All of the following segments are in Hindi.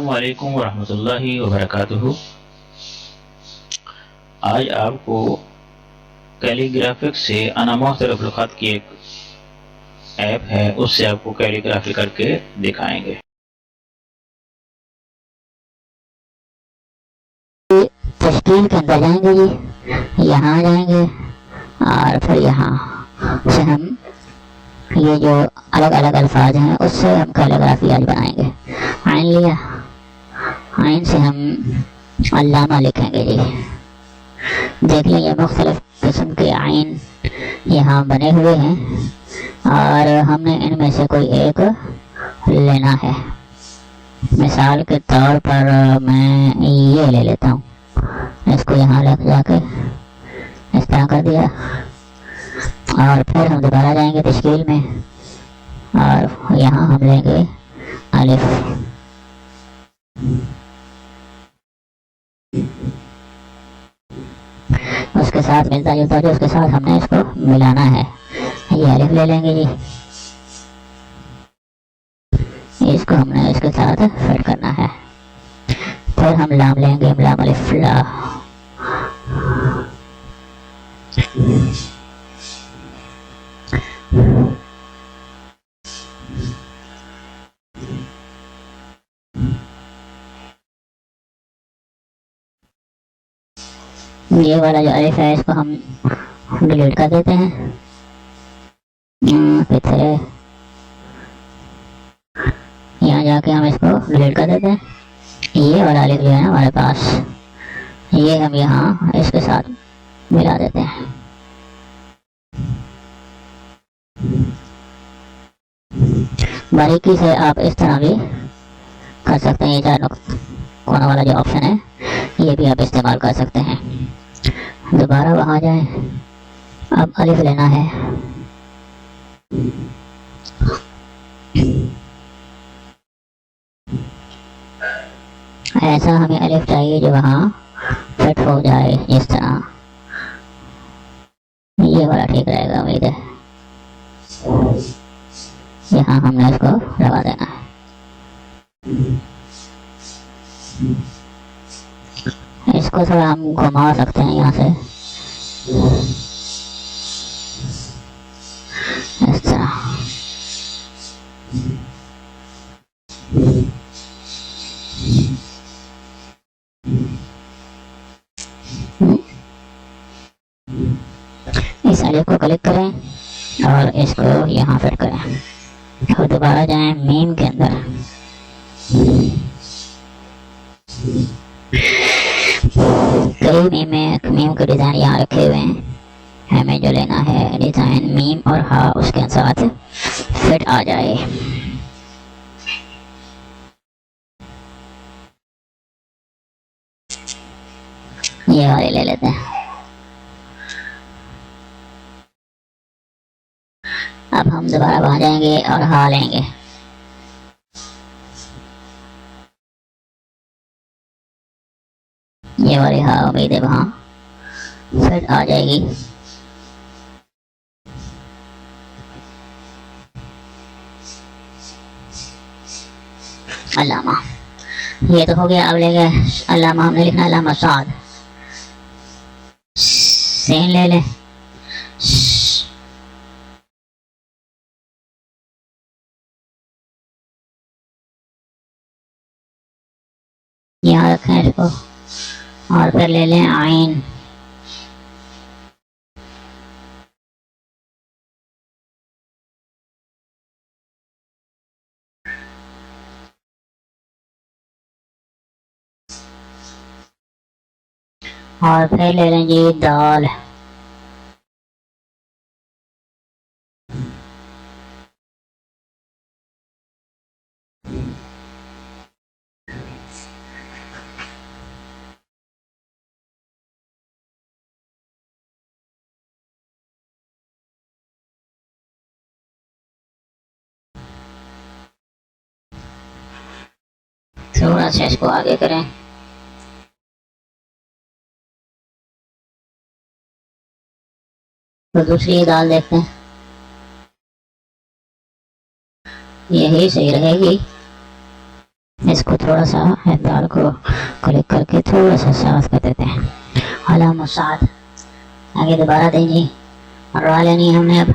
वालेकुम वरहमतुल्लाहि वबरकातुहू। आज आपको कैलीग्राफिक्स से अनामुख्तलिफ लुग़ात की एक ऐप है, उससे आपको कैलीग्राफी करके दिखाएंगे। तश्कील के अंदर जाएंगे जी, यहाँ आ जाएंगे और फिर यहाँ से हम ये जो अलग अलग अल्फाज हैं उससे हम कैलीग्राफी आज बनाएंगे। आइन लिया, आइन से हम अल्लामा लिखेंगे जी। देख लीजिए मुख्तलिफ किस्म के आइन यहाँ बने हुए हैं और हमने इनमें से कोई एक लेना है। मिसाल के तौर पर मैं ये ले लेता हूँ, इसको यहाँ रख जाके इस तरह कर दिया और फिर हम दोबारा जाएंगे तश्कील में और यहाँ हम लेंगे अलिफ। उसके साथ मिलता जुलता जो उसके साथ हमने इसको मिलाना है, ये अलिफ ले लेंगे जी। इसको हमने इसके साथ फिट करना है। फिर हम लाम लेंगे, लाम अलिफ ला। ये वाला जो अलिफ है इसको हम डिलीट कर देते हैं। फिर यहाँ जाके हम इसको डिलीट कर देते हैं। ये वाला अलिफ जो है ना हमारे पास, ये हम यहाँ इसके साथ मिला देते हैं। बारीकी से आप इस तरह भी कर सकते हैं। ये चार कोना वाला जो ऑप्शन है ये भी आप इस्तेमाल कर सकते हैं। दोबारा वहाँ जाएं, अब अलिफ लेना है। ऐसा हमें अलिफ चाहिए जो वहाँ फिट हो जाए, इस तरह। ये वाला ठीक रहेगा उम्मीद है। यहाँ हमने इसको लगा देना है। इसको थोड़ा हम घुमा सकते हैं यहाँ से इस तरह। इस अलिफ को क्लिक करें और इसको यहाँ फिट करें और दोबारा जाएं मीम के अंदर। कई मीम के डिज़ाइन यहाँ रखे हुए हैं। हमें जो लेना है डिज़ाइन मीम और हा उसके साथ फिट आ जाए। ये वाले ले लेते हैं। अब हम दोबारा वहाँ जाएंगे और हा लेंगे। ये वाली हा उम्मीद है वहाँ फिट आ जाएगी। अल्लामा, ये तो हो गया। अब लेंगे अल्लामा, हमने लिखना अल्लामा साद। सेन ले लें, यहाँ रखें इसको और फिर ले लें आइन। और फिर ले लें जी दाल। थोड़ा सा इसको आगे करें। तो दूसरी दाल देखते हैं, यही सही रहेगी। इसको थोड़ा सा एफदाल को क्लिक करके थोड़ा सा साफ कर देते हैं। आला मुसाद आगे दोबारा देंगे और रा लेनी है हमने। अब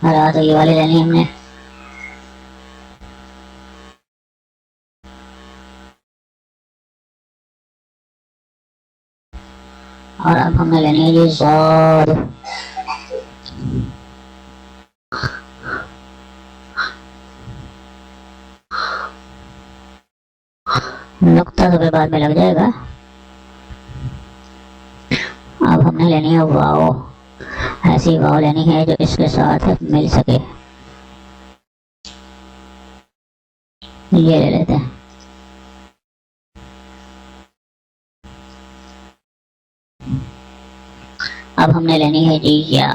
रा तो ये वाली लेनी है हमने। और अब हमने लेनी है जी ज़ाद। नुक्ता तो फिर बाद में लग जाएगा। अब हमने लेनी है वाव। ऐसी वाव लेनी है जो इसके साथ मिल सके। ये ले लेते हैं। अब हमने लेनी है जी या।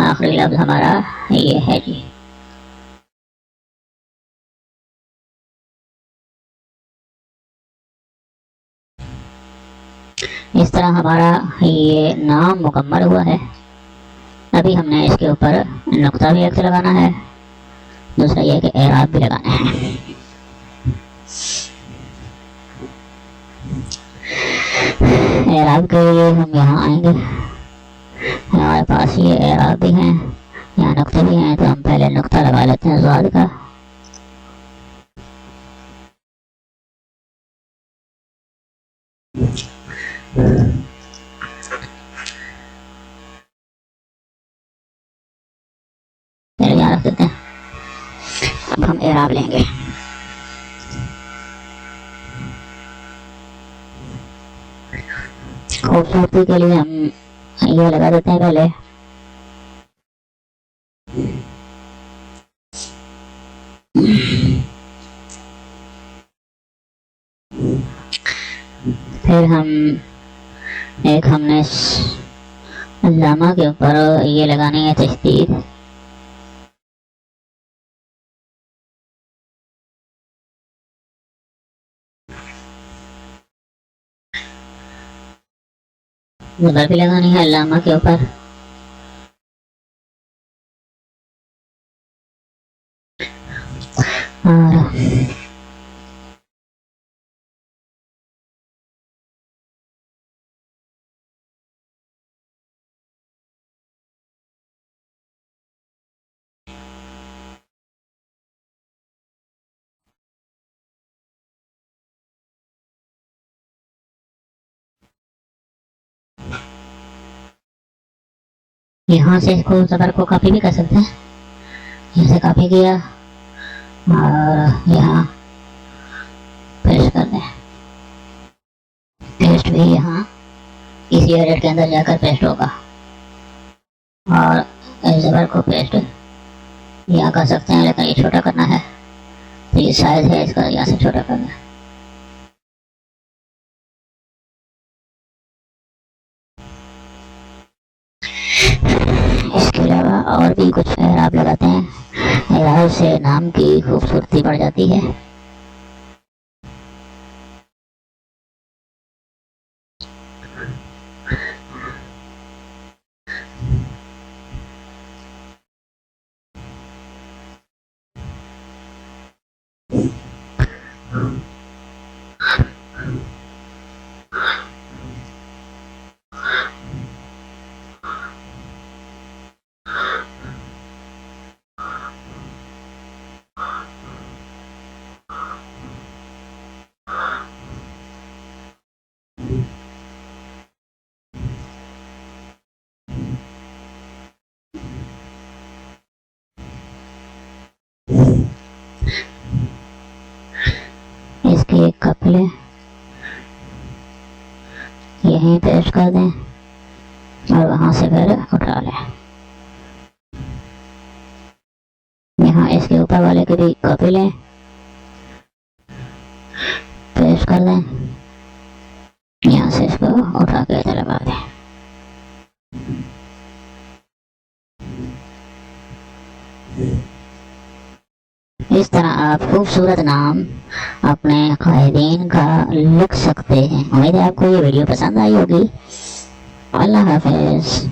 आखिरी लफ्ज हमारा ये है जी। इस तरह हमारा ये नाम मुकम्मल हुआ है। अभी हमने इसके ऊपर नुक्ता भी एक लगाना है, दूसरा यह कि एराब भी लगाना है। एराब के लिए हम यहाँ आएंगे। हमारे पास ये एराब भी हैं, यहाँ नुक्ते भी हैं, तो हम पहले नुक्ता लगा लेते हैं ज़ाद का। यहाँ रख देते हैं। अब हम एराब लेंगे। खूबसूरती के लिए हम ये लगा देते हैं पहले। फिर हमने लामा के ऊपर ये लगानी है तशदीद। ज़बर भी लगानी है लामा के ऊपर। और यहाँ से इसको ज़बर को कॉपी भी कर सकते हैं। यहाँ से कॉपी किया और यहाँ पेस्ट कर दें। पेस्ट भी यहाँ इसी एडिट के अंदर जाकर पेस्ट होगा। और ज़बर को पेस्ट यहाँ कर सकते हैं, लेकिन ये छोटा करना है तो ये साइज है इसका, यहाँ से छोटा करना है। इसके अलावा और भी कुछ एराब लगाते हैं। एराब से नाम की खूबसूरती बढ़ जाती है। इसकी एक कपले यहीं पेस्ट कर दें और वहां से फिर उठा लें। यहाँ इसके ऊपर वाले की भी कॉपी लें, पेस्ट कर दें, यहाँ से इसको उठा के इधर लगा दें। इस तरह आप खूबसूरत नाम अपने कायदीन का लिख सकते हैं। उम्मीद है आपको ये वीडियो पसंद आई होगी। अल्लाह हाफिज।